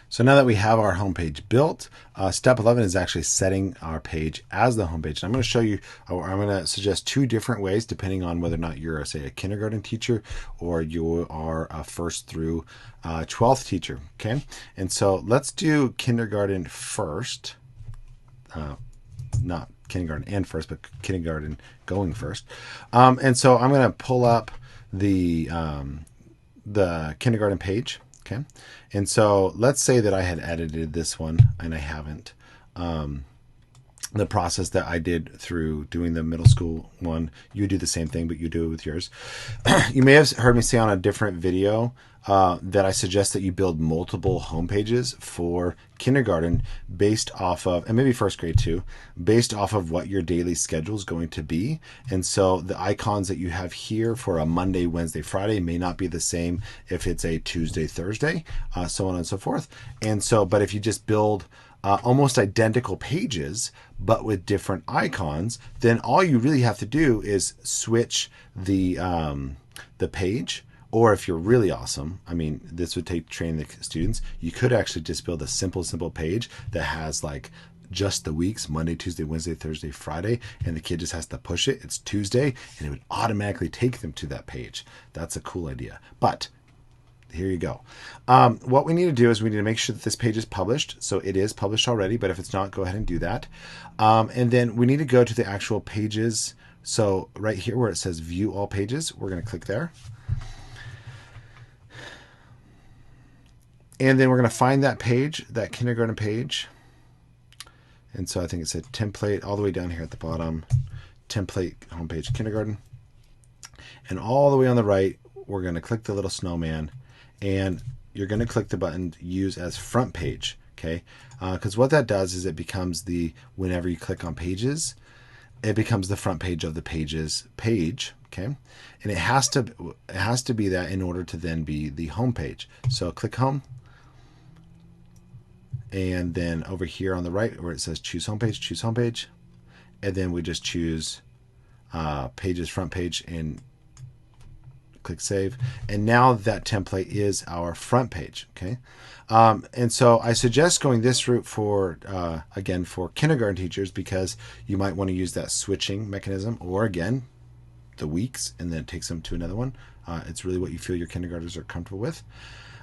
So now that we have our homepage built, step 11 is actually setting our page as the homepage. And I'm going to show you, or I'm going to suggest two different ways depending on whether or not you're, say, a kindergarten teacher or you are a 1st through 12th teacher. Okay. And so let's do kindergarten first. Not kindergarten and first, but kindergarten going first. And so I'm going to pull up the kindergarten page. Okay. And so let's say that I had edited this one and I haven't. The process that I did through doing the middle school one, you do the same thing, but you do it with yours. You may have heard me say on a different video that I suggest that you build multiple home pages for kindergarten based off of, and maybe 1st grade too, based off of what your daily schedule is going to be. And so the icons that you have here for a Monday, Wednesday, Friday may not be the same if it's a Tuesday, Thursday, so on and so forth. And so, but if you just build almost identical pages, but with different icons, then all you really have to do is switch the page. Or if you're really awesome, I mean, this would take training the students. You could actually just build a simple page that has like just the weeks, Monday, Tuesday, Wednesday, Thursday, Friday, and the kid just has to push it. It's Tuesday, and it would automatically take them to that page. That's a cool idea. But here you go. What we need to do is we need to make sure that this page is published. So it is published already, but if it's not, go ahead and do that. And then we need to go to the actual pages. So right here where it says view all pages, we're going to click there. And then we're going to find that page, that kindergarten page. And so I think it said template all the way down here at the bottom, template homepage kindergarten. And all the way on the right, we're going to click the little snowman. And you're going to click the button use as front page, okay? Because what that does is it becomes whenever you click on pages, it becomes the front page of the pages page, okay? And it has to be that in order to then be the home page. So click home. And then over here on the right where it says choose homepage. And then we just choose pages front page and click save. And now that template is our front page. Okay. And so I suggest going this route for, again, for kindergarten teachers, because you might want to use that switching mechanism, or again, the weeks, and then it takes them to another one. It's really what you feel your kindergartners are comfortable with.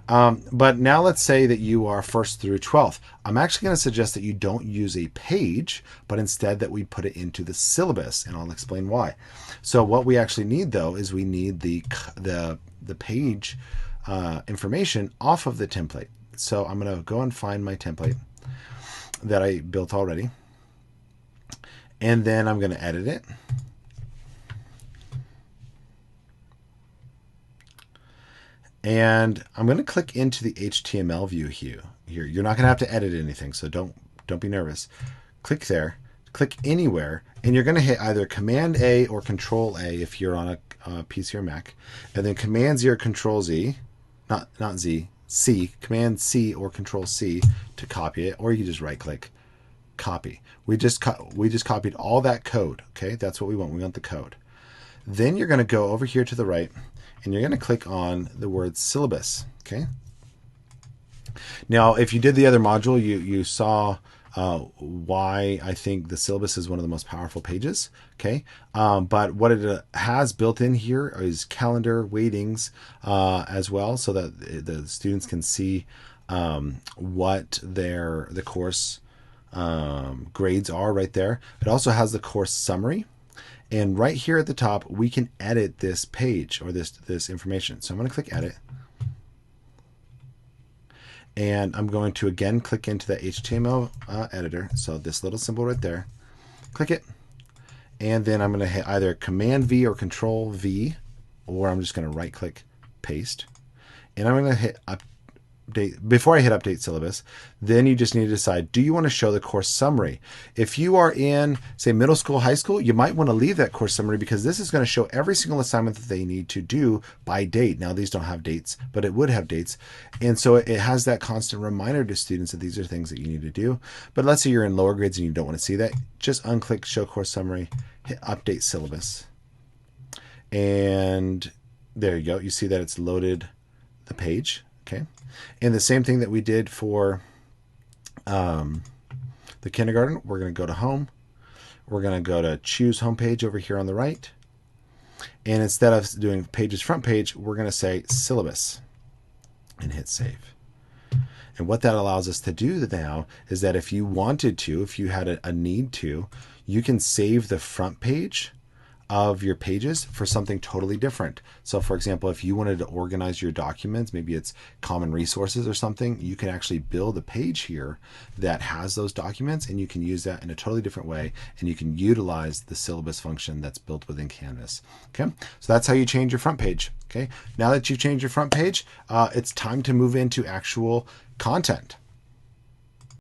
But now let's say that you are 1st through 12th. I'm actually going to suggest that you don't use a page, but instead that we put it into the syllabus, and I'll explain why. So what we actually need, though, is we need the page information off of the template. So I'm going to go and find my template that I built already, and then I'm going to edit it. And I'm going to click into the HTML view here. You're not going to have to edit anything, so don't be nervous. Click there, click anywhere, and you're going to hit either Command A or Control A if you're on a PC or Mac, and then Command Z or Control Z, not Z, C, Command C or Control C to copy it, or you can just right click, copy. We just copied all that code. Okay, that's what we want. We want the code. Then you're going to go over here to the right, and you're going to click on the word syllabus. Okay. Now, if you did the other module, you saw why I think the syllabus is one of the most powerful pages. Okay. But what it has built in here is calendar weightings as well, so that the students can see what the course grades are right there. It also has the course summary. And right here at the top, we can edit this page or this information. So I'm going to click edit. And I'm going to again click into the HTML editor. So this little symbol right there, click it. And then I'm going to hit either Command V or Control V, or I'm just going to right click paste. And I'm going to hit update. Before I hit update syllabus, then you just need to decide, do you want to show the course summary? If you are in, say, middle school, high school, you might want to leave that course summary, because this is going to show every single assignment that they need to do by date. Now, these don't have dates, but it would have dates. And so it has that constant reminder to students that these are things that you need to do. But let's say you're in lower grades and you don't want to see that. Just unclick show course summary, hit update syllabus. And there you go. You see that it's loaded the page. Okay. And the same thing that we did for the kindergarten, we're going to go to home. We're going to go to choose homepage over here on the right. And instead of doing pages front page, we're going to say syllabus and hit save. And what that allows us to do now is that if you wanted to, if you had a need to, you can save the front page of your pages for something totally different. So for example, if you wanted to organize your documents, maybe it's common resources or something, you can actually build a page here that has those documents, and you can use that in a totally different way, and you can utilize the syllabus function that's built within Canvas. Okay, so that's how you change your front page. Okay, now that you've changed your front page, it's time to move into actual content.